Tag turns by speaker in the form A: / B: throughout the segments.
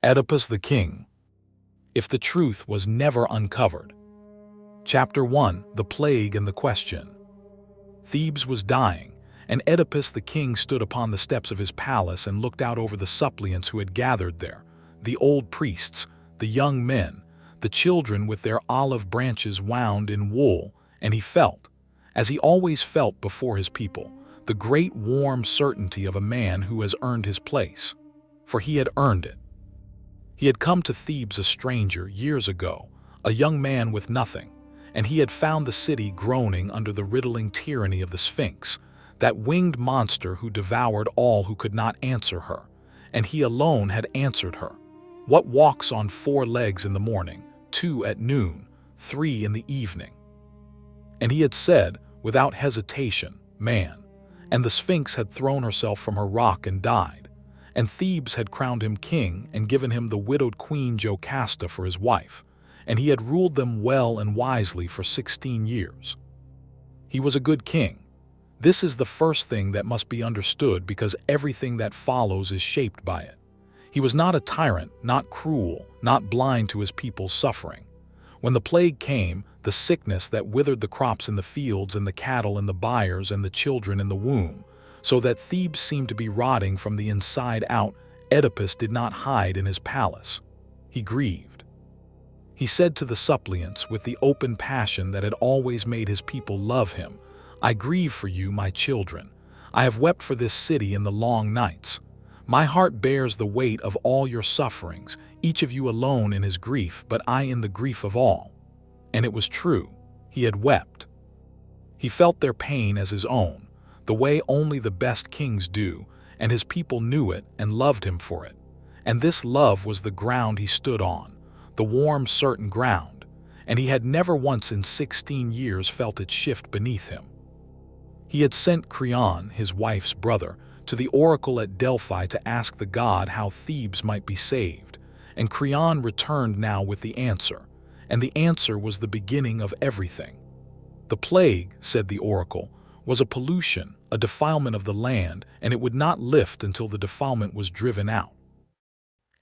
A: Oedipus the King. If the truth was never uncovered. Chapter 1. The Plague and the Question. Thebes was dying, and Oedipus the king stood upon the steps of his palace and looked out over the suppliants who had gathered there, the old priests, the young men, the children with their olive branches wound in wool, and he felt, as he always felt before his people, the great warm certainty of a man who has earned his place. For he had earned it. He had come to Thebes a stranger years ago, a young man with nothing, and he had found the city groaning under the riddling tyranny of the Sphinx, that winged monster who devoured all who could not answer her, and he alone had answered her. What walks on 4 legs in the morning, 2 at noon, 3 in the evening? And he had said, without hesitation, man, and the Sphinx had thrown herself from her rock and died. And Thebes had crowned him king and given him the widowed queen Jocasta for his wife, and he had ruled them well and wisely for 16 years. He was a good king. This is the first thing that must be understood because everything that follows is shaped by it. He was not a tyrant, not cruel, not blind to his people's suffering. When the plague came, the sickness that withered the crops in the fields and the cattle in the byres and the children in the womb, so that Thebes seemed to be rotting from the inside out, Oedipus did not hide in his palace. He grieved. He said to the suppliants with the open passion that had always made his people love him, "I grieve for you, my children. I have wept for this city in the long nights. My heart bears the weight of all your sufferings, each of you alone in his grief, but I in the grief of all." And it was true. He had wept. He felt their pain as his own, the way only the best kings do, and his people knew it and loved him for it. And this love was the ground he stood on, the warm, certain ground, and he had never once in 16 years felt it shift beneath him. He had sent Creon, his wife's brother, to the oracle at Delphi to ask the god how Thebes might be saved, and Creon returned now with the answer, and the answer was the beginning of everything. The plague, said the oracle, was a pollution, a defilement of the land, and it would not lift until the defilement was driven out.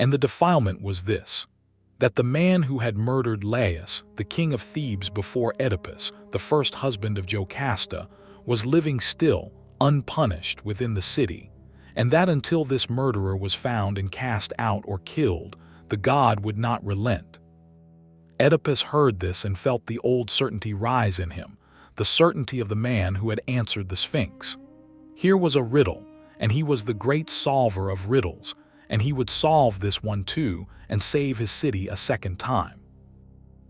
A: And the defilement was this, that the man who had murdered Laius, the king of Thebes before Oedipus, the first husband of Jocasta, was living still, unpunished within the city, and that until this murderer was found and cast out or killed, the god would not relent. Oedipus heard this and felt the old certainty rise in him, the certainty of the man who had answered the Sphinx. Here was a riddle, and he was the great solver of riddles, and he would solve this one too and save his city a second time.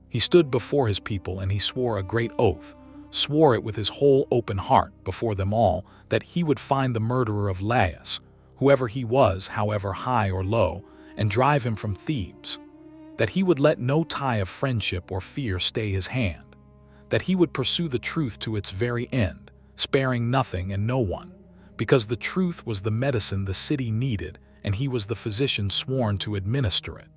A: He stood before his people and he swore a great oath, swore it with his whole open heart before them all, that he would find the murderer of Laius, whoever he was, however high or low, and drive him from Thebes, that he would let no tie of friendship or fear stay his hand, that he would pursue the truth to its very end, sparing nothing and no one, because the truth was the medicine the city needed and he was the physician sworn to administer it.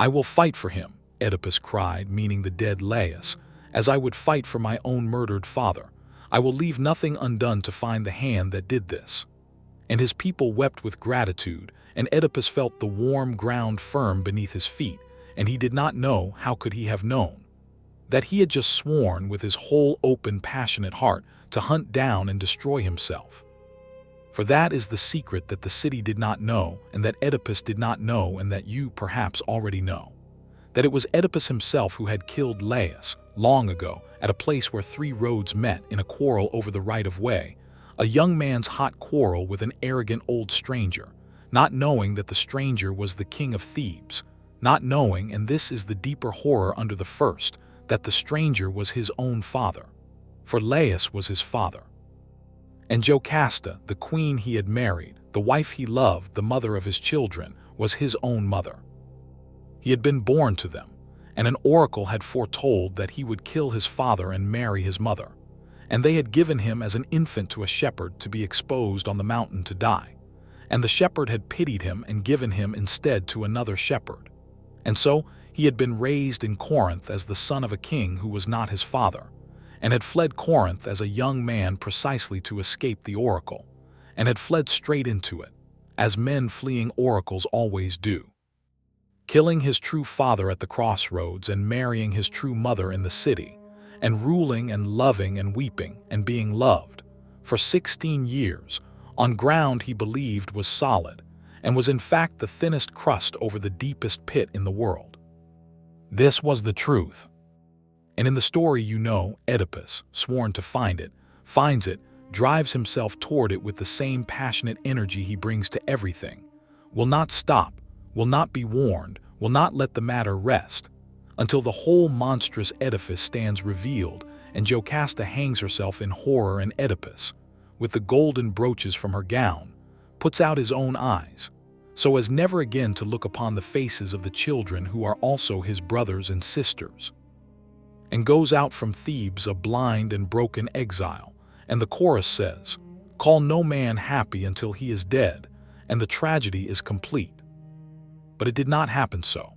A: "I will fight for him," Oedipus cried, meaning the dead Laius, "as I would fight for my own murdered father. I will leave nothing undone to find the hand that did this." And his people wept with gratitude, and Oedipus felt the warm ground firm beneath his feet, and he did not know, how could he have known, that he had just sworn with his whole open, passionate heart to hunt down and destroy himself. For that is the secret that the city did not know, and that Oedipus did not know, and that you perhaps already know. That it was Oedipus himself who had killed Laius, long ago, at a place where 3 roads met in a quarrel over the right of way, a young man's hot quarrel with an arrogant old stranger, not knowing that the stranger was the king of Thebes, not knowing, and this is the deeper horror under the first, that the stranger was his own father, for Laius was his father. And Jocasta, the queen he had married, the wife he loved, the mother of his children, was his own mother. He had been born to them, and an oracle had foretold that he would kill his father and marry his mother, and they had given him as an infant to a shepherd to be exposed on the mountain to die, and the shepherd had pitied him and given him instead to another shepherd. And so he had been raised in Corinth as the son of a king who was not his father, and had fled Corinth as a young man precisely to escape the oracle, and had fled straight into it, as men fleeing oracles always do. killing his true father at the crossroads and marrying his true mother in the city, and ruling and loving and weeping and being loved for 16 years on ground he believed was solid and was in fact the thinnest crust over the deepest pit in the world. This was the truth. And in the story, Oedipus, sworn to find it, finds it, drives himself toward it with the same passionate energy he brings to everything, will not stop, will not be warned, will not let the matter rest, until the whole monstrous edifice stands revealed and Jocasta hangs herself in horror, and Oedipus, with the golden brooches from her gown, puts out his own eyes, so as never again to look upon the faces of the children who are also his brothers and sisters, and goes out from Thebes a blind and broken exile. And the chorus says, "Call no man happy until he is dead," and the tragedy is complete. But it did not happen so.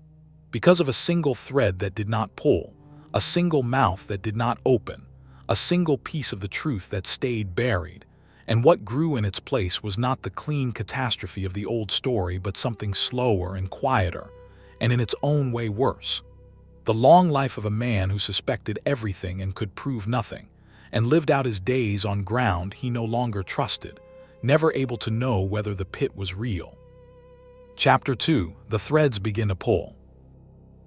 A: Because of a single thread that did not pull, a single mouth that did not open, a single piece of the truth that stayed buried, and what grew in its place was not the clean catastrophe of the old story, but something slower and quieter, and in its own way worse. The long life of a man who suspected everything and could prove nothing, and lived out his days on ground he no longer trusted, never able to know whether the pit was real. Chapter 2. The threads begin to pull.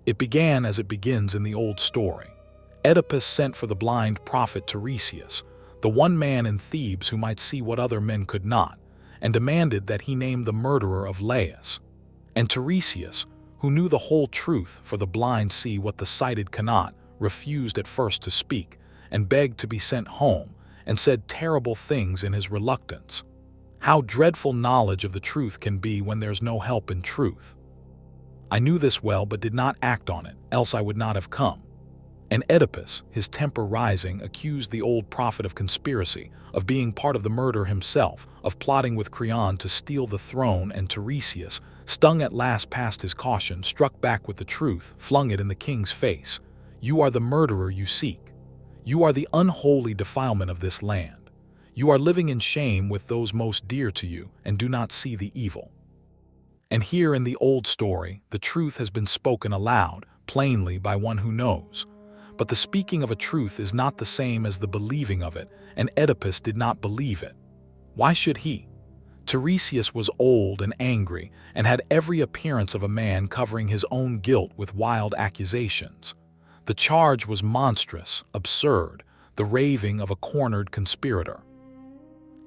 A: It began as it begins in the old story. Oedipus sent for the blind prophet Tiresias, the one man in Thebes who might see what other men could not, and demanded that he name the murderer of Laius. And Tiresias, who knew the whole truth, for the blind see what the sighted cannot, refused at first to speak, and begged to be sent home, and said terrible things in his reluctance. How dreadful knowledge of the truth can be when there's no help in truth. I knew this well, but did not act on it, else I would not have come. And Oedipus, his temper rising, accused the old prophet of conspiracy, of being part of the murder himself, of plotting with Creon to steal the throne, and Tiresias, stung at last past his caution, struck back with the truth, flung it in the king's face. "You are the murderer you seek. You are the unholy defilement of this land. You are living in shame with those most dear to you, and do not see the evil." And here in the old story, the truth has been spoken aloud, plainly by one who knows. But the speaking of a truth is not the same as the believing of it, and Oedipus did not believe it. Why should he? Tiresias was old and angry, and had every appearance of a man covering his own guilt with wild accusations. The charge was monstrous, absurd, the raving of a cornered conspirator.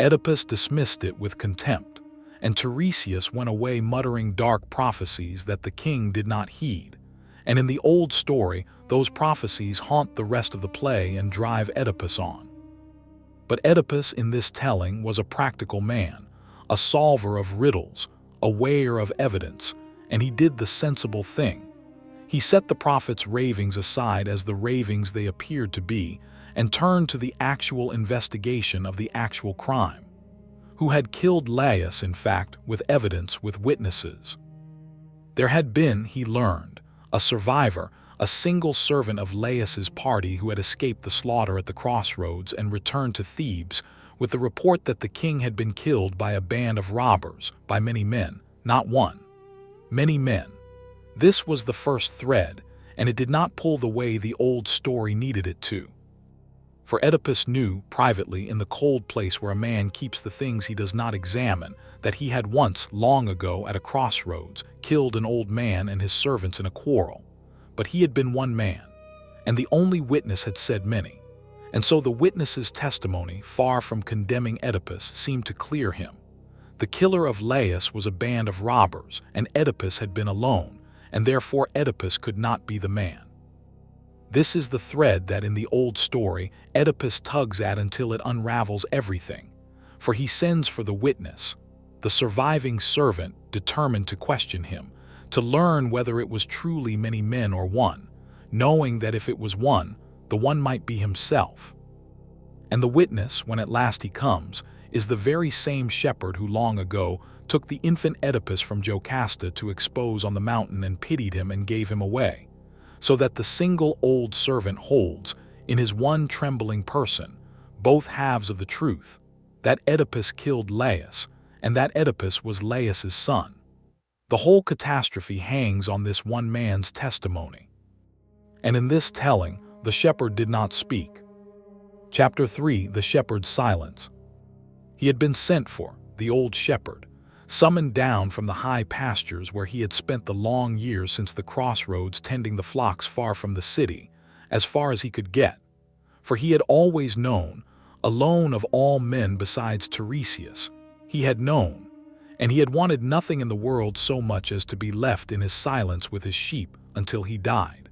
A: Oedipus dismissed it with contempt, and Tiresias went away muttering dark prophecies that the king did not heed. And in the old story, those prophecies haunt the rest of the play and drive Oedipus on. But Oedipus in this telling was a practical man, a solver of riddles, a weigher of evidence, and he did the sensible thing. He set the prophet's ravings aside as the ravings they appeared to be, and turned to the actual investigation of the actual crime. Who had killed Laius, in fact, with evidence, with witnesses. There had been, he learned, a survivor, a single servant of Laius's party who had escaped the slaughter at the crossroads and returned to Thebes with the report that the king had been killed by a band of robbers, by many men, not one. Many men. This was the first thread, and it did not pull the way the old story needed it to. For Oedipus knew, privately, in the cold place where a man keeps the things he does not examine, that he had once, long ago, at a crossroads, killed an old man and his servants in a quarrel. But he had been one man, and the only witness had said many. And so the witness's testimony, far from condemning Oedipus, seemed to clear him. The killer of Laius was a band of robbers, and Oedipus had been alone, and therefore Oedipus could not be the man. This is the thread that in the old story Oedipus tugs at until it unravels everything, for he sends for the witness, the surviving servant, determined to question him, to learn whether it was truly many men or one, knowing that if it was one, the one might be himself. And the witness, when at last he comes, is the very same shepherd who long ago took the infant Oedipus from Jocasta to expose on the mountain and pitied him and gave him away, so that the single old servant holds, in his one trembling person, both halves of the truth, that Oedipus killed Laius, and that Oedipus was Laius's son. The whole catastrophe hangs on this one man's testimony. And in this telling, the shepherd did not speak. Chapter 3: The Shepherd's Silence. He had been sent for, the old shepherd, summoned down from the high pastures where he had spent the long years since the crossroads tending the flocks far from the city, as far as he could get. For he had always known, alone of all men besides Tiresias, he had known, and he had wanted nothing in the world so much as to be left in his silence with his sheep until he died.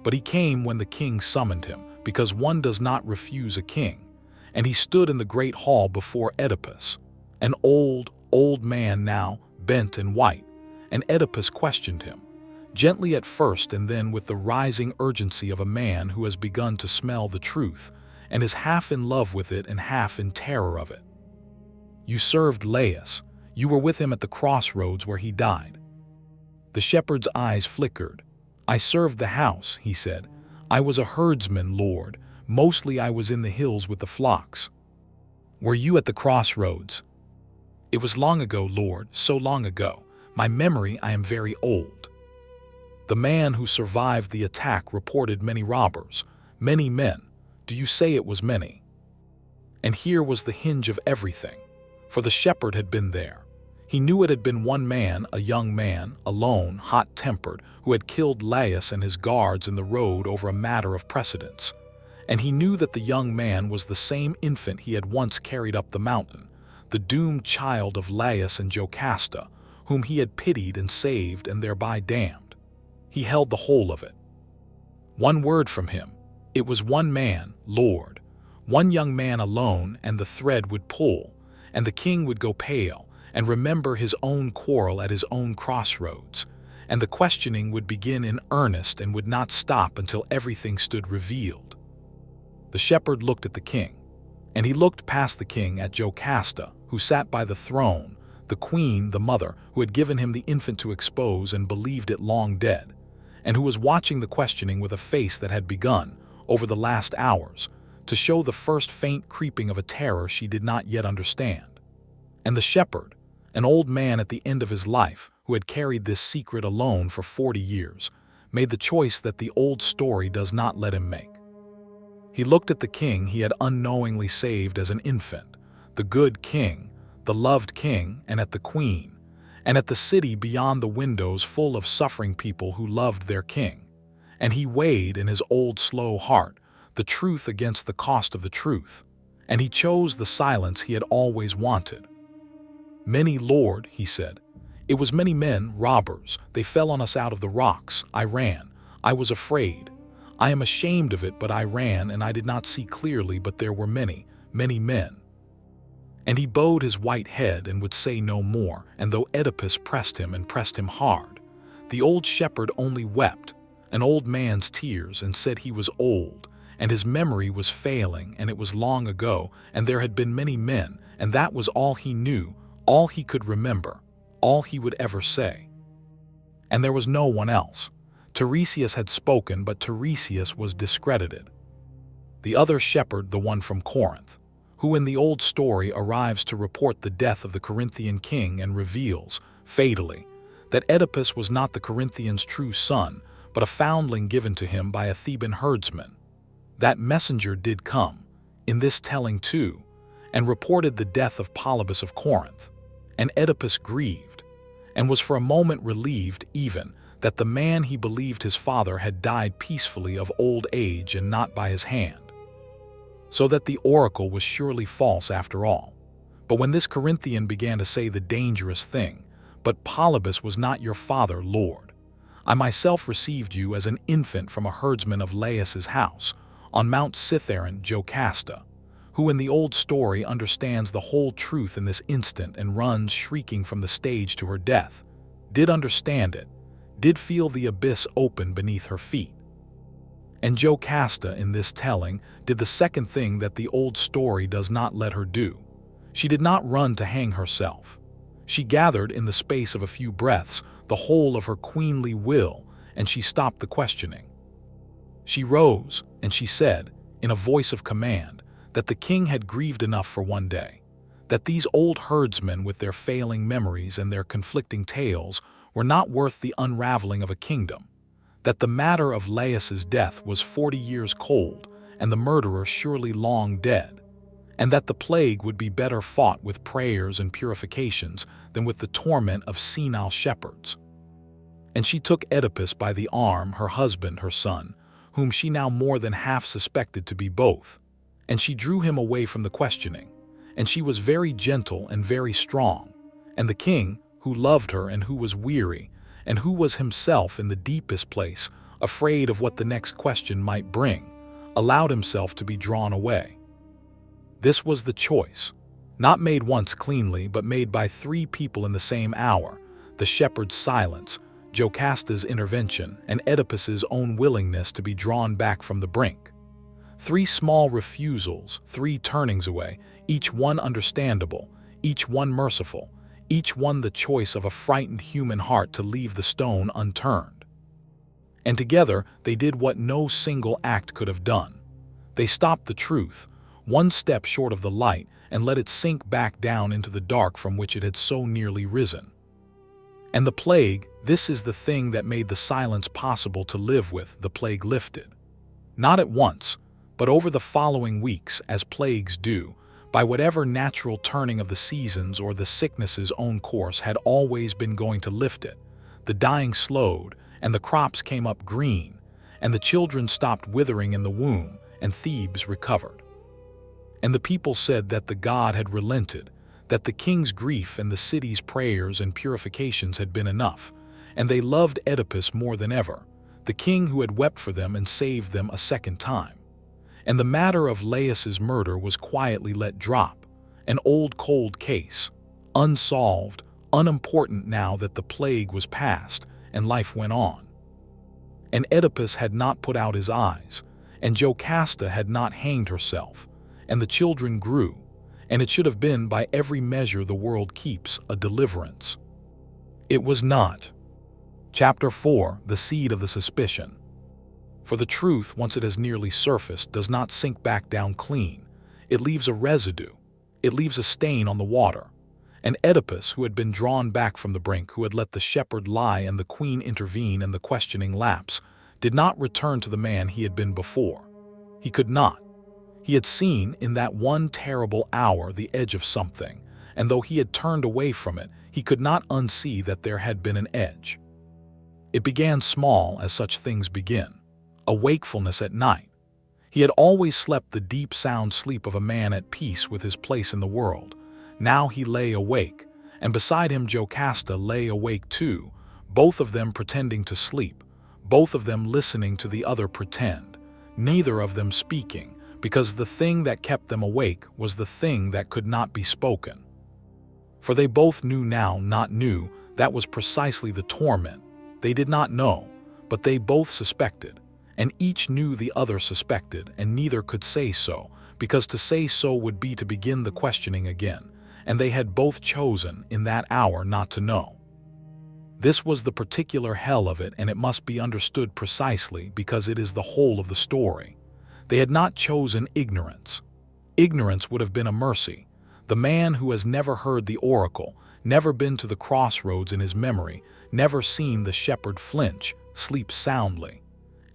A: But he came when the king summoned him, because one does not refuse a king, and he stood in the great hall before Oedipus, an old man now, bent and white, and Oedipus questioned him, gently at first and then with the rising urgency of a man who has begun to smell the truth, and is half in love with it and half in terror of it. You served Laius. You were with him at the crossroads where he died. The shepherd's eyes flickered. I served the house, he said. I was a herdsman, Lord. Mostly I was in the hills with the flocks. Were you at the crossroads? It was long ago, Lord, so long ago. My memory, I am very old. The man who survived the attack reported many robbers, many men. Do you say it was many? And here was the hinge of everything, for the shepherd had been there. He knew it had been one man, a young man, alone, hot-tempered, who had killed Laius and his guards in the road over a matter of precedence. And he knew that the young man was the same infant he had once carried up the mountain, the doomed child of Laius and Jocasta, whom he had pitied and saved and thereby damned. He held the whole of it. One word from him. It was one man, Lord. One young man alone, and the thread would pull, and the king would go pale, and remember his own quarrel at his own crossroads, and the questioning would begin in earnest and would not stop until everything stood revealed. The shepherd looked at the king, and he looked past the king at Jocasta, who sat by the throne, the queen, the mother, who had given him the infant to expose and believed it long dead, and who was watching the questioning with a face that had begun, over the last hours, to show the first faint creeping of a terror she did not yet understand. And the shepherd, an old man at the end of his life, who had carried this secret alone for 40 years, made the choice that the old story does not let him make. He looked at the king he had unknowingly saved as an infant, the good king, the loved king, and at the queen, and at the city beyond the windows full of suffering people who loved their king. And he weighed in his old slow heart the truth against the cost of the truth, and he chose the silence he had always wanted. Many, Lord, he said. It was many men, robbers. They fell on us out of the rocks. I ran. I was afraid. I am ashamed of it, but I ran, and I did not see clearly, but there were many, many men. And he bowed his white head and would say no more, and though Oedipus pressed him and pressed him hard, the old shepherd only wept, an old man's tears, and said he was old, and his memory was failing, and it was long ago, and there had been many men, and that was all he knew, all he could remember, all he would ever say. And there was no one else. Tiresias had spoken, but Tiresias was discredited. The other shepherd, the one from Corinth, who in the old story arrives to report the death of the Corinthian king and reveals, fatally, that Oedipus was not the Corinthian's true son, but a foundling given to him by a Theban herdsman. That messenger did come, in this telling too, and reported the death of Polybus of Corinth. And Oedipus grieved, and was for a moment relieved even that the man he believed his father had died peacefully of old age and not by his hand. So that the oracle was surely false after all. But when this Corinthian began to say the dangerous thing, "But Polybus was not your father, Lord. I myself received you as an infant from a herdsman of Laius's house, on Mount Cithaeron, Jocasta, who in the old story understands the whole truth in this instant and runs shrieking from the stage to her death, did understand it, did feel the abyss open beneath her feet. And Jocasta in this telling did the second thing that the old story does not let her do. She did not run to hang herself. She gathered in the space of a few breaths the whole of her queenly will, and she stopped the questioning. She rose, and she said, in a voice of command, that the king had grieved enough for one day, that these old herdsmen with their failing memories and their conflicting tales were not worth the unraveling of a kingdom, that the matter of Laius's death was 40 years cold and the murderer surely long dead, and that the plague would be better fought with prayers and purifications than with the torment of senile shepherds. And she took Oedipus by the arm, her husband, her son, whom she now more than half suspected to be both, and she drew him away from the questioning, and she was very gentle and very strong, and the king, who loved her and who was weary, and who was himself in the deepest place, afraid of what the next question might bring, allowed himself to be drawn away. This was the choice, not made once cleanly, but made by 3 people in the same hour: the shepherd's silence, Jocasta's intervention, and Oedipus's own willingness to be drawn back from the brink. 3 small refusals, 3 turnings away, each one understandable, each one merciful, each one the choice of a frightened human heart to leave the stone unturned. And together they did what no single act could have done. They stopped the truth, one step short of the light, and let it sink back down into the dark from which it had so nearly risen. And the plague, this is the thing that made the silence possible to live with, the plague lifted. Not at once, but over the following weeks, as plagues do, by whatever natural turning of the seasons or the sickness's own course had always been going to lift it. The dying slowed, and the crops came up green, and the children stopped withering in the womb, and Thebes recovered. And the people said that the God had relented, that the king's grief and the city's prayers and purifications had been enough, and they loved Oedipus more than ever, the king who had wept for them and saved them a second time. And the matter of Laius's murder was quietly let drop, an old cold case, unsolved, unimportant now that the plague was past and life went on. And Oedipus had not put out his eyes, and Jocasta had not hanged herself, and the children grew, and it should have been by every measure the world keeps a deliverance. It was not. Chapter 4, the seed of the suspicion. For the truth, once it has nearly surfaced, does not sink back down clean. It leaves a residue. It leaves a stain on the water. And Oedipus, who had been drawn back from the brink, who had let the shepherd lie and the queen intervene and the questioning lapse, did not return to the man he had been before. He could not. He had seen in that one terrible hour the edge of something, and though he had turned away from it, he could not unsee that there had been an edge. It began small, as such things begin, a wakefulness at night. He had always slept the deep sound sleep of a man at peace with his place in the world. Now he lay awake, and beside him Jocasta lay awake too, both of them pretending to sleep, both of them listening to the other pretend, neither of them speaking, because the thing that kept them awake was the thing that could not be spoken. For they both knew now, not knew, that was precisely the torment. They did not know, but they both suspected, and each knew the other suspected, and neither could say so, because to say so would be to begin the questioning again, and they had both chosen in that hour not to know. This was the particular hell of it, and it must be understood precisely because it is the whole of the story. They had not chosen ignorance. Ignorance would have been a mercy. The man who has never heard the oracle, never been to the crossroads in his memory, never seen the shepherd flinch, sleeps soundly.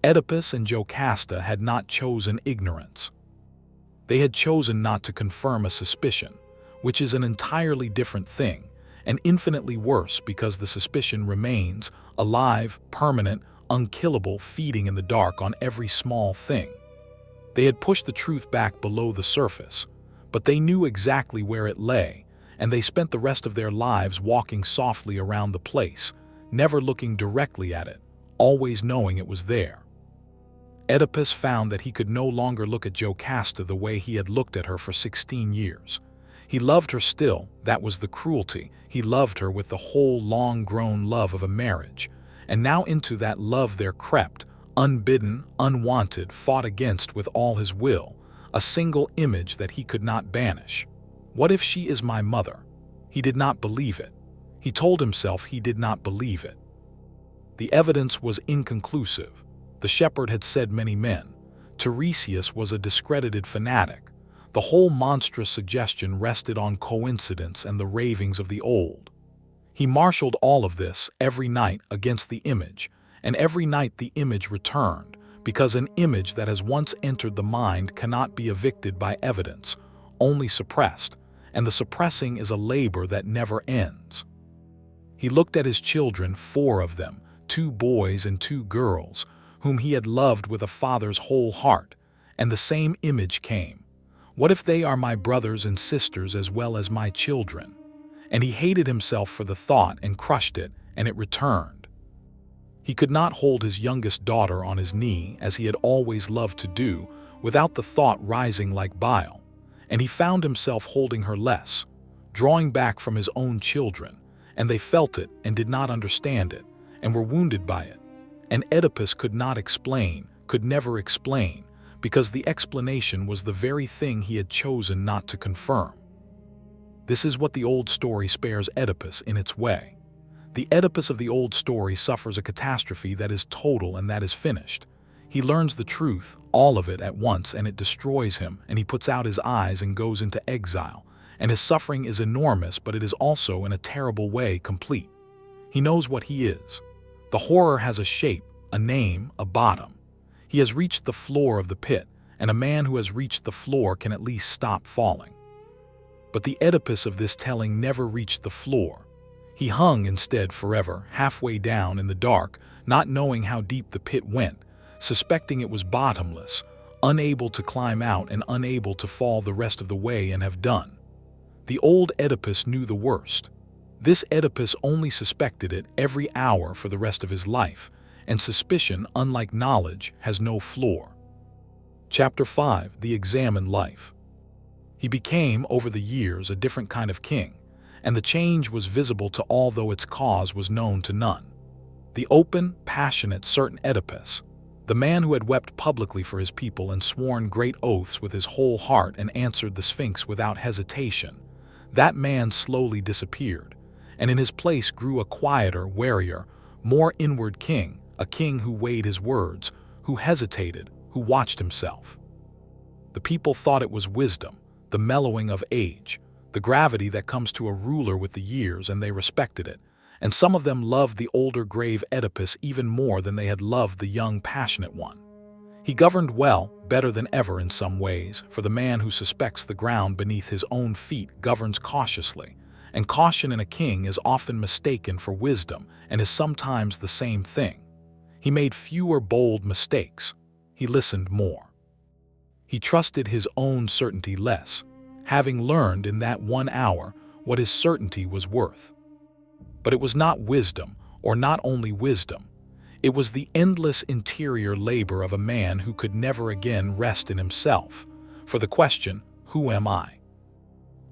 A: Oedipus and Jocasta had not chosen ignorance. They had chosen not to confirm a suspicion, which is an entirely different thing, and infinitely worse because the suspicion remains, alive, permanent, unkillable, feeding in the dark on every small thing. They had pushed the truth back below the surface, but they knew exactly where it lay, and they spent the rest of their lives walking softly around the place, never looking directly at it, always knowing it was there. Oedipus found that he could no longer look at Jocasta the way he had looked at her for 16 years. He loved her still, that was the cruelty. He loved her with the whole long-grown love of a marriage, and now into that love there crept, unbidden, unwanted, fought against with all his will, a single image that he could not banish. What if she is my mother? He did not believe it. He told himself he did not believe it. The evidence was inconclusive. The shepherd had said many men. Tiresias was a discredited fanatic. The whole monstrous suggestion rested on coincidence and the ravings of the old. He marshaled all of this every night against the image, and every night the image returned, because an image that has once entered the mind cannot be evicted by evidence, only suppressed, and the suppressing is a labor that never ends. He looked at his children, 4 of them, 2 boys and 2 girls, whom he had loved with a father's whole heart, and the same image came. What if they are my brothers and sisters as well as my children? And he hated himself for the thought and crushed it, and it returned. He could not hold his youngest daughter on his knee, as he had always loved to do, without the thought rising like bile, and he found himself holding her less, drawing back from his own children, and they felt it and did not understand it, and were wounded by it. And Oedipus could not explain, could never explain, because the explanation was the very thing he had chosen not to confirm. This is what the old story spares Oedipus in its way. The Oedipus of the old story suffers a catastrophe that is total and that is finished. He learns the truth, all of it at once, and it destroys him, and he puts out his eyes and goes into exile, and his suffering is enormous, but it is also in a terrible way complete. He knows what he is. The horror has a shape, a name, a bottom. He has reached the floor of the pit, and a man who has reached the floor can at least stop falling. But the Oedipus of this telling never reached the floor. He hung instead forever, halfway down in the dark, not knowing how deep the pit went, suspecting it was bottomless, unable to climb out and unable to fall the rest of the way and have done. The old Oedipus knew the worst. This Oedipus only suspected it every hour for the rest of his life, and suspicion, unlike knowledge, has no floor. Chapter 5: The Examined Life. He became, over the years, a different kind of king, and the change was visible to all, though its cause was known to none. The open, passionate, certain Oedipus, the man who had wept publicly for his people and sworn great oaths with his whole heart and answered the Sphinx without hesitation, that man slowly disappeared, and in his place grew a quieter, warier, more inward king, a king who weighed his words, who hesitated, who watched himself. The people thought it was wisdom, the mellowing of age, the gravity that comes to a ruler with the years, and they respected it, and some of them loved the older grave Oedipus even more than they had loved the young passionate one. He governed well, better than ever in some ways, for the man who suspects the ground beneath his own feet governs cautiously, and caution in a king is often mistaken for wisdom and is sometimes the same thing. He made fewer bold mistakes. He listened more. He trusted his own certainty less, having learned in that 1 hour what his certainty was worth. But it was not wisdom, or not only wisdom. It was the endless interior labor of a man who could never again rest in himself, for the question, "Who am I?"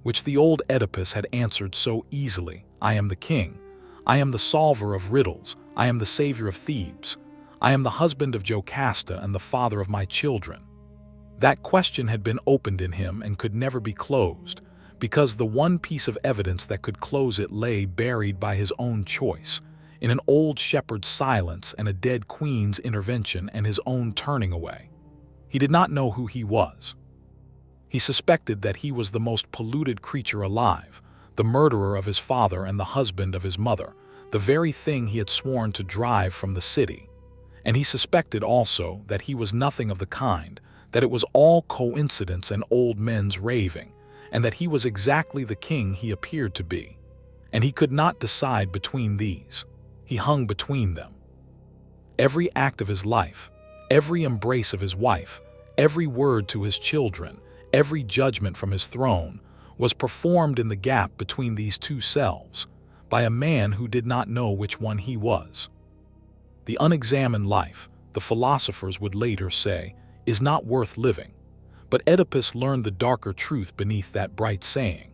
A: which the old Oedipus had answered so easily: "I am the king. I am the solver of riddles. I am the savior of Thebes. I am the husband of Jocasta and the father of my children." That question had been opened in him and could never be closed, because the one piece of evidence that could close it lay buried by his own choice, in an old shepherd's silence and a dead queen's intervention and his own turning away. He did not know who he was. He suspected that he was the most polluted creature alive, the murderer of his father and the husband of his mother, the very thing he had sworn to drive from the city. And he suspected also that he was nothing of the kind, that it was all coincidence and old men's raving, and that he was exactly the king he appeared to be. And he could not decide between these. He hung between them. Every act of his life, every embrace of his wife, every word to his children, every judgment from his throne, was performed in the gap between these two selves, by a man who did not know which one he was. The unexamined life, the philosophers would later say, is not worth living. But Oedipus learned the darker truth beneath that bright saying,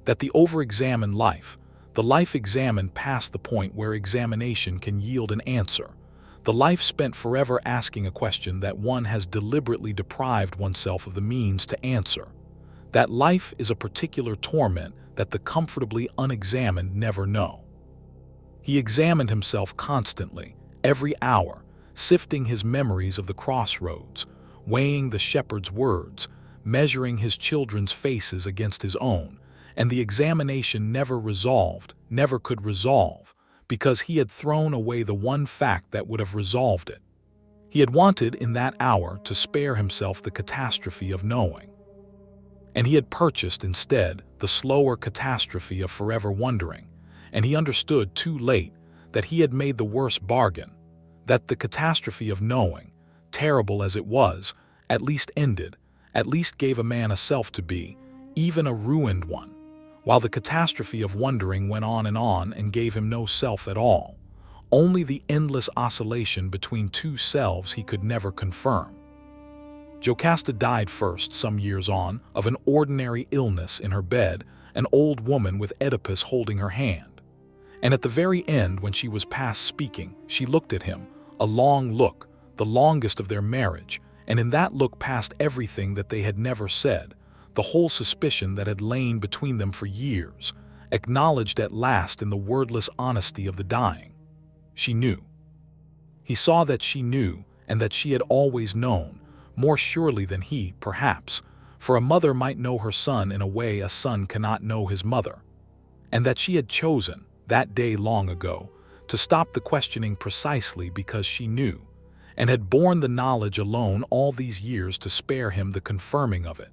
A: that the over-examined life, the life examined past the point where examination can yield an answer, the life spent forever asking a question that one has deliberately deprived oneself of the means to answer, that life is a particular torment that the comfortably unexamined never know. He examined himself constantly, every hour, sifting his memories of the crossroads, weighing the shepherd's words, measuring his children's faces against his own, and the examination never resolved, never could resolve, because he had thrown away the one fact that would have resolved it. He had wanted in that hour to spare himself the catastrophe of knowing. And he had purchased instead the slower catastrophe of forever wondering, and he understood too late that he had made the worse bargain, that the catastrophe of knowing, terrible as it was, at least ended, at least gave a man a self to be, even a ruined one, while the catastrophe of wondering went on and gave him no self at all, only the endless oscillation between two selves he could never confirm. Jocasta died first, some years on, of an ordinary illness in her bed, an old woman with Oedipus holding her hand. And at the very end, when she was past speaking, she looked at him, a long look, the longest of their marriage, and in that look passed everything that they had never said, the whole suspicion that had lain between them for years, acknowledged at last in the wordless honesty of the dying. She knew. He saw that she knew, and that she had always known, more surely than he, perhaps, for a mother might know her son in a way a son cannot know his mother, and that she had chosen, that day long ago, to stop the questioning precisely because she knew, and had borne the knowledge alone all these years to spare him the confirming of it.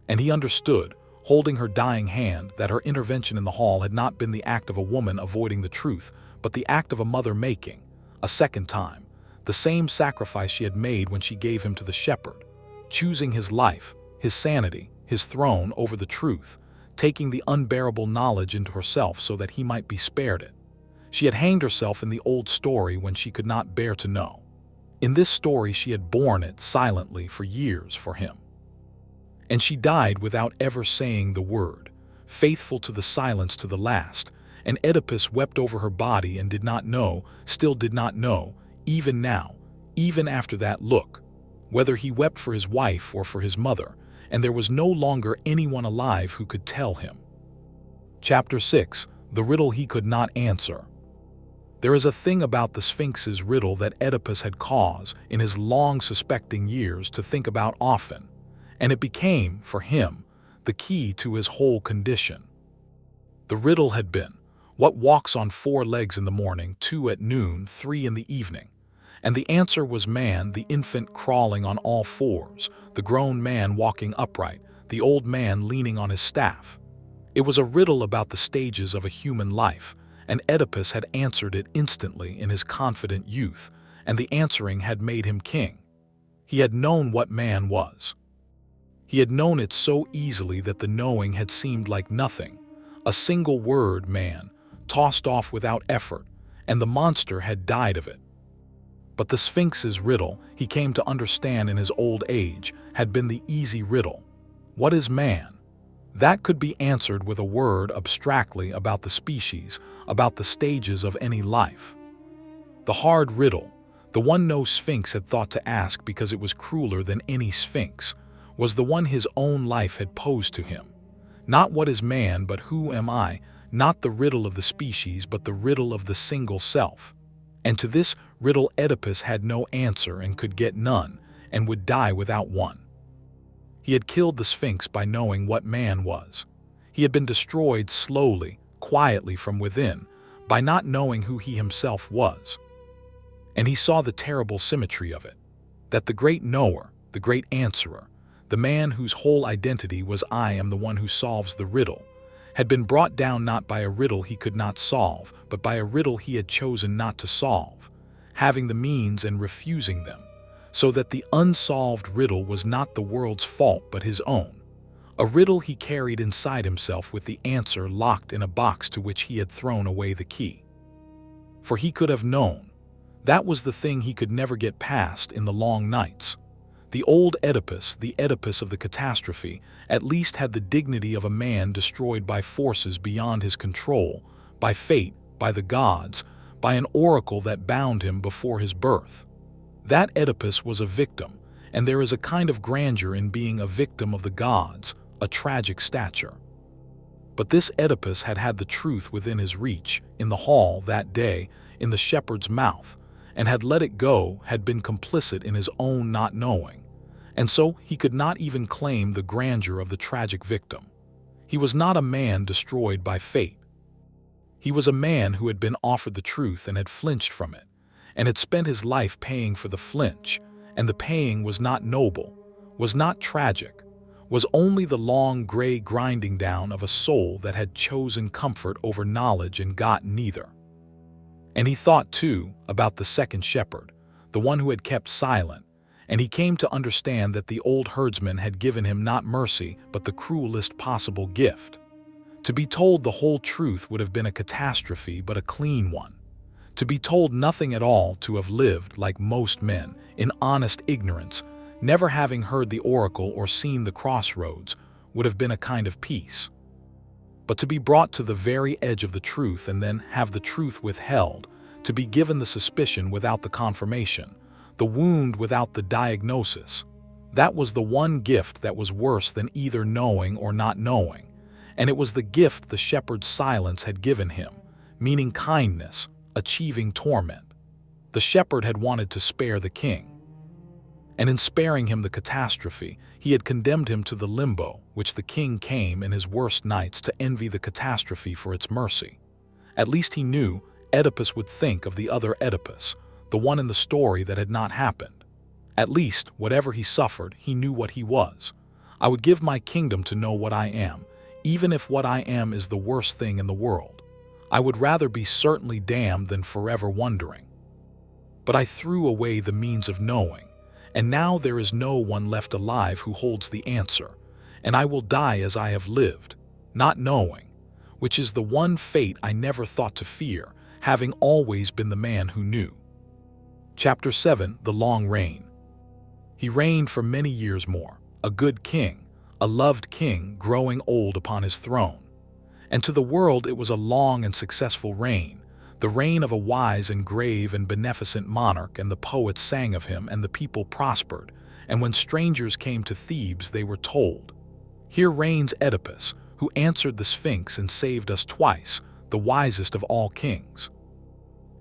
A: And he understood, holding her dying hand, that her intervention in the hall had not been the act of a woman avoiding the truth, but the act of a mother making, a second time, the same sacrifice she had made when she gave him to the shepherd, choosing his life, his sanity, his throne over the truth, taking the unbearable knowledge into herself so that he might be spared it. She had hanged herself in the old story when she could not bear to know. In this story she had borne it silently for years for him. And she died without ever saying the word, faithful to the silence to the last, and Oedipus wept over her body and did not know, still did not know, even now, even after that look, whether he wept for his wife or for his mother, and there was no longer anyone alive who could tell him. Chapter 6. The riddle he could not answer. There is a thing about the Sphinx's riddle that Oedipus had cause, in his long suspecting years, to think about often, and it became, for him, the key to his whole condition. The riddle had been, what walks on 4 legs in the morning, 2 at noon, 3 in the evening? And the answer was man, the infant crawling on all 4s, the grown man walking upright, the old man leaning on his staff. It was a riddle about the stages of a human life, and Oedipus had answered it instantly in his confident youth, and the answering had made him king. He had known what man was. He had known it so easily that the knowing had seemed like nothing, a single word, man, tossed off without effort, and the monster had died of it. But the Sphinx's riddle, he came to understand in his old age, had been the easy riddle. What is man? That could be answered with a word abstractly about the species, about the stages of any life. The hard riddle, the one no Sphinx had thought to ask because it was crueler than any Sphinx, was the one his own life had posed to him. Not what is man, but who am I? Not the riddle of the species, but the riddle of the single self. And to this riddle Oedipus had no answer and could get none, and would die without one. He had killed the Sphinx by knowing what man was. He had been destroyed slowly, quietly from within, by not knowing who he himself was. And he saw the terrible symmetry of it, that the great knower, the great answerer, the man whose whole identity was I am the one who solves the riddle, had been brought down not by a riddle he could not solve, but by a riddle he had chosen not to solve, having the means and refusing them, so that the unsolved riddle was not the world's fault but his own, a riddle he carried inside himself with the answer locked in a box to which he had thrown away the key. For he could have known. That was the thing he could never get past in the long nights. The old Oedipus, the Oedipus of the catastrophe, at least had the dignity of a man destroyed by forces beyond his control, by fate, by the gods, by an oracle that bound him before his birth. That Oedipus was a victim, and there is a kind of grandeur in being a victim of the gods, a tragic stature. But this Oedipus had had the truth within his reach, in the hall that day, in the shepherd's mouth, and had let it go, had been complicit in his own not knowing, and so he could not even claim the grandeur of the tragic victim. He was not a man destroyed by fate. He was a man who had been offered the truth and had flinched from it, and had spent his life paying for the flinch, and the paying was not noble, was not tragic, was only the long gray grinding down of a soul that had chosen comfort over knowledge and got neither. And he thought, too, about the second shepherd, the one who had kept silent, and he came to understand that the old herdsman had given him not mercy but the cruelest possible gift. To be told the whole truth would have been a catastrophe, but a clean one. To be told nothing at all, to have lived, like most men, in honest ignorance, never having heard the oracle or seen the crossroads, would have been a kind of peace. But to be brought to the very edge of the truth and then have the truth withheld, to be given the suspicion without the confirmation, the wound without the diagnosis, that was the one gift that was worse than either knowing or not knowing, and it was the gift the shepherd's silence had given him, meaning kindness, achieving torment. The shepherd had wanted to spare the king, and in sparing him the catastrophe, he had condemned him to the limbo which the king came in his worst nights to envy the catastrophe for its mercy. At least he knew Oedipus would think of the other Oedipus, the one in the story that had not happened. At least, whatever he suffered, he knew what he was. I would give my kingdom to know what I am, even if what I am is the worst thing in the world. I would rather be certainly damned than forever wondering. But I threw away the means of knowing, and now there is no one left alive who holds the answer, and I will die as I have lived, not knowing, which is the one fate I never thought to fear, having always been the man who knew. Chapter 7: The Long Reign. He reigned for many years more, a good king, a loved king growing old upon his throne. And to the world it was a long and successful reign, the reign of a wise and grave and beneficent monarch, and the poets sang of him, and the people prospered, and when strangers came to Thebes they were told, "Here reigns Oedipus, who answered the Sphinx and saved us twice, the wisest of all kings."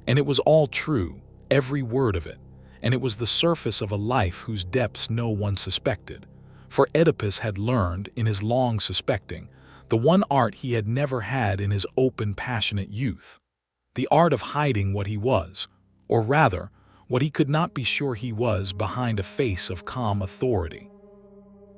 A: And it was all true, every word of it, and it was the surface of a life whose depths no one suspected. For Oedipus had learned, in his long suspecting, the one art he had never had in his open, passionate youth, the art of hiding what he was, or rather, what he could not be sure he was, behind a face of calm authority.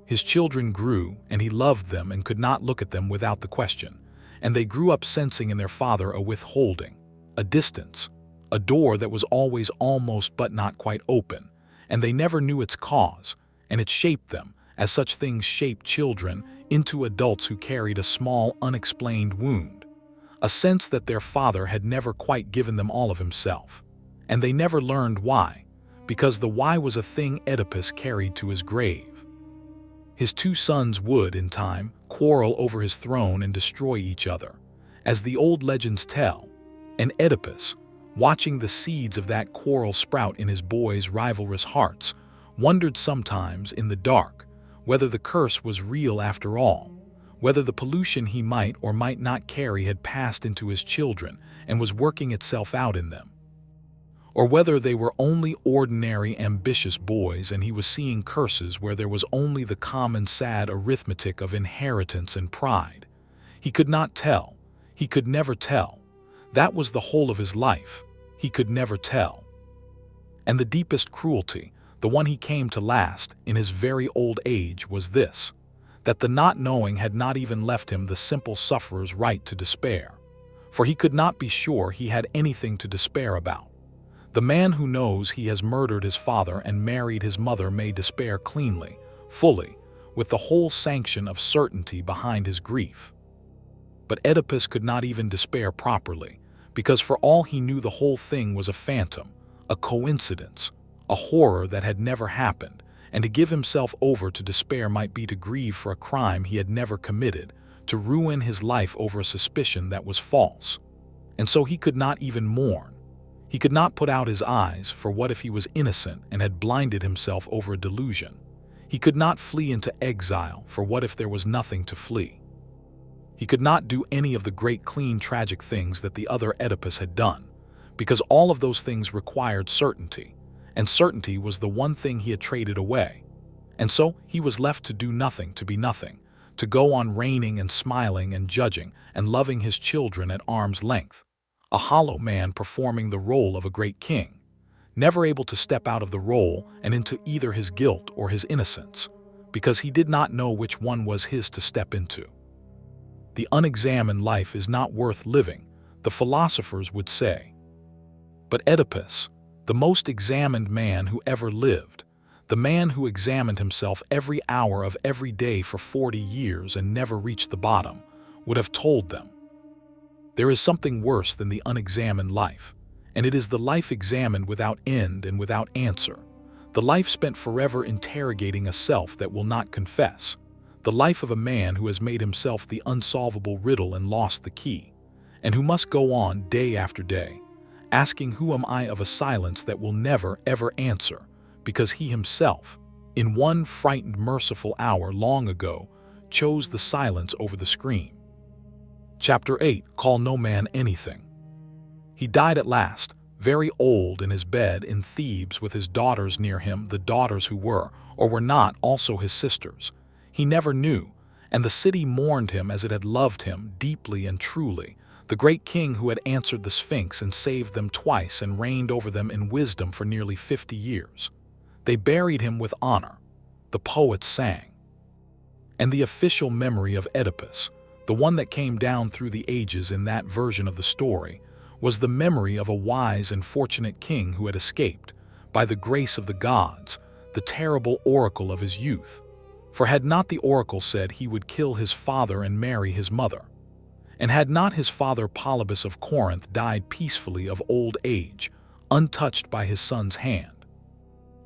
A: His children grew, and he loved them and could not look at them without the question, and they grew up sensing in their father a withholding, a distance, a door that was always almost but not quite open, and they never knew its cause, and it shaped them, as such things shape children, into adults who carried a small, unexplained wound, a sense that their father had never quite given them all of himself. And they never learned why, because the why was a thing Oedipus carried to his grave. His two sons would, in time, quarrel over his throne and destroy each other, as the old legends tell, and Oedipus, watching the seeds of that quarrel sprout in his boys' rivalrous hearts, wondered sometimes, in the dark, whether the curse was real after all, whether the pollution he might or might not carry had passed into his children and was working itself out in them, or whether they were only ordinary ambitious boys and he was seeing curses where there was only the common sad arithmetic of inheritance and pride. He could not tell. He could never tell. That was the whole of his life. He could never tell. And the deepest cruelty, the one he came to last, in his very old age, was this, that the not knowing had not even left him the simple sufferer's right to despair, for he could not be sure he had anything to despair about. The man who knows he has murdered his father and married his mother may despair cleanly, fully, with the whole sanction of certainty behind his grief. But Oedipus could not even despair properly, because for all he knew the whole thing was a phantom, a coincidence, a horror that had never happened, and to give himself over to despair might be to grieve for a crime he had never committed, to ruin his life over a suspicion that was false. And so he could not even mourn. He could not put out his eyes, for what if he was innocent and had blinded himself over a delusion? He could not flee into exile, for what if there was nothing to flee? He could not do any of the great clean tragic things that the other Oedipus had done, because all of those things required certainty, and certainty was the one thing he had traded away. And so he was left to do nothing, to be nothing, to go on reigning and smiling and judging and loving his children at arm's length, a hollow man performing the role of a great king, never able to step out of the role and into either his guilt or his innocence, because he did not know which one was his to step into. The unexamined life is not worth living, the philosophers would say. But Oedipus, the most examined man who ever lived, the man who examined himself every hour of every day for 40 years and never reached the bottom, would have told them, there is something worse than the unexamined life, and it is the life examined without end and without answer, the life spent forever interrogating a self that will not confess, the life of a man who has made himself the unsolvable riddle and lost the key, and who must go on day after day, asking who am I of a silence that will never ever answer, because he himself, in one frightened merciful hour long ago, chose the silence over the scream. Chapter 8. Call no man anything. He died at last, very old in his bed in Thebes with his daughters near him, the daughters who were, or were not, also his sisters. He never knew, and the city mourned him as it had loved him deeply and truly, the great king who had answered the Sphinx and saved them twice and reigned over them in wisdom for nearly 50 years. They buried him with honor, the poets sang. And the official memory of Oedipus, the one that came down through the ages in that version of the story, was the memory of a wise and fortunate king who had escaped, by the grace of the gods, the terrible oracle of his youth. For had not the oracle said he would kill his father and marry his mother? And had not his father Polybus of Corinth died peacefully of old age, untouched by his son's hand?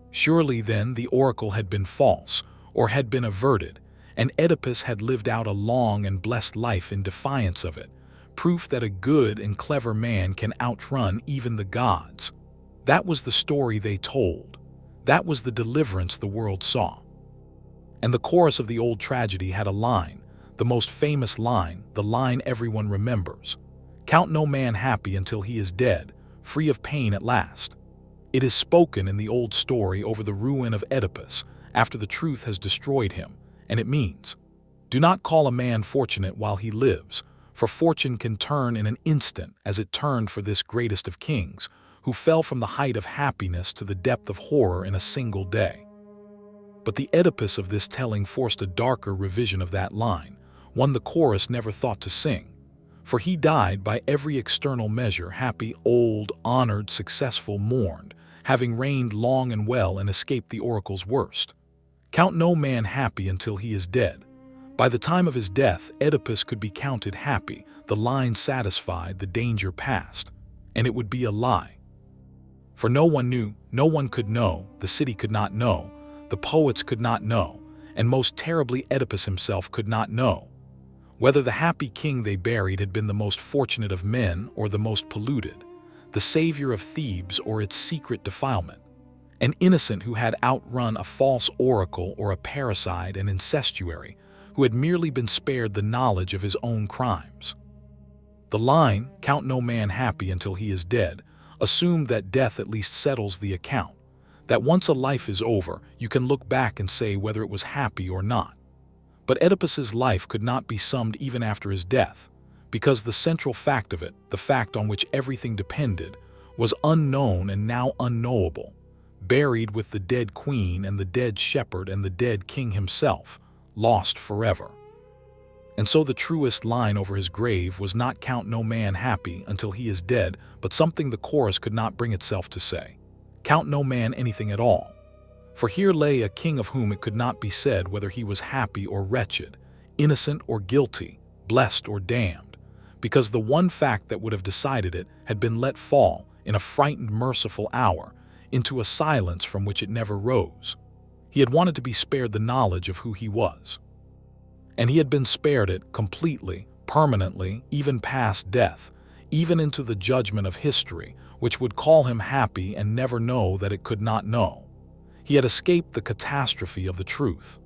A: Surely then the oracle had been false, or had been averted, and Oedipus had lived out a long and blessed life in defiance of it, proof that a good and clever man can outrun even the gods. That was the story they told. That was the deliverance the world saw. And the chorus of the old tragedy had a line, the most famous line, the line everyone remembers. Count no man happy until he is dead, free of pain at last. It is spoken in the old story over the ruin of Oedipus, after the truth has destroyed him, and it means, do not call a man fortunate while he lives, for fortune can turn in an instant as it turned for this greatest of kings, who fell from the height of happiness to the depth of horror in a single day. But the Oedipus of this telling forced a darker revision of that line, one the chorus never thought to sing. For he died by every external measure happy, old, honored, successful, mourned, having reigned long and well and escaped the oracle's worst. Count no man happy until he is dead. By the time of his death, Oedipus could be counted happy, the line satisfied, the danger past, and it would be a lie. For no one knew, no one could know, the city could not know, the poets could not know, and most terribly Oedipus himself could not know, whether the happy king they buried had been the most fortunate of men or the most polluted, the savior of Thebes or its secret defilement, an innocent who had outrun a false oracle or a parricide and incestuary, who had merely been spared the knowledge of his own crimes. The line, count no man happy until he is dead, assumed that death at least settles the account, that once a life is over, you can look back and say whether it was happy or not. But Oedipus's life could not be summed even after his death, because the central fact of it, the fact on which everything depended, was unknown and now unknowable, buried with the dead queen and the dead shepherd and the dead king himself, lost forever. And so the truest line over his grave was not count no man happy until he is dead, but something the chorus could not bring itself to say. Count no man anything at all. For here lay a king of whom it could not be said whether he was happy or wretched, innocent or guilty, blessed or damned, because the one fact that would have decided it had been let fall, in a frightened merciful hour, into a silence from which it never rose. He had wanted to be spared the knowledge of who he was. And he had been spared it completely, permanently, even past death, even into the judgment of history, which would call him happy and never know that it could not know. He had escaped the catastrophe of the truth.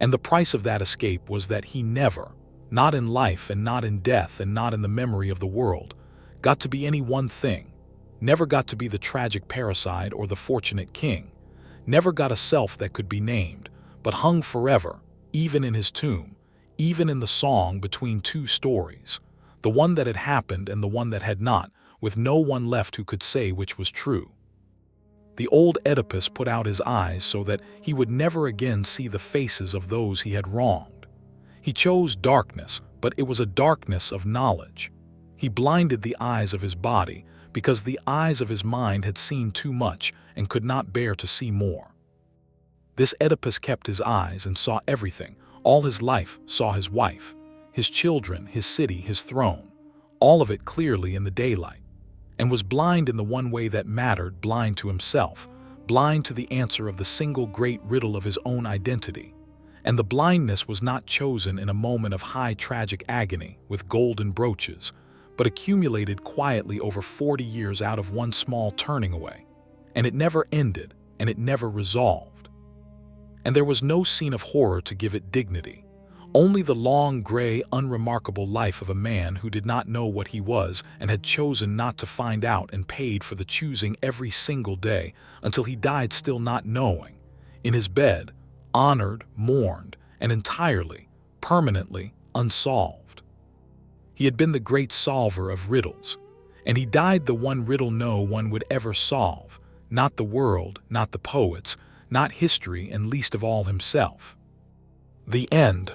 A: And the price of that escape was that he never, not in life and not in death and not in the memory of the world, got to be any one thing, never got to be the tragic parricide or the fortunate king, never got a self that could be named, but hung forever, even in his tomb, even in the song between two stories, the one that had happened and the one that had not, with no one left who could say which was true. The old Oedipus put out his eyes so that he would never again see the faces of those he had wronged. He chose darkness, but it was a darkness of knowledge. He blinded the eyes of his body because the eyes of his mind had seen too much and could not bear to see more. This Oedipus kept his eyes and saw everything. All his life saw his wife, his children, his city, his throne, all of it clearly in the daylight, and was blind in the one way that mattered, blind to himself, blind to the answer of the single great riddle of his own identity. And the blindness was not chosen in a moment of high tragic agony with golden brooches, but accumulated quietly over 40 years out of one small turning away. And it never ended, and it never resolved. And there was no scene of horror to give it dignity, only the long, gray, unremarkable life of a man who did not know what he was and had chosen not to find out and paid for the choosing every single day until he died still not knowing, in his bed, honored, mourned, and entirely, permanently unsolved. He had been the great solver of riddles, and he died the one riddle no one would ever solve, not the world, not the poets, not history, and least of all himself. The end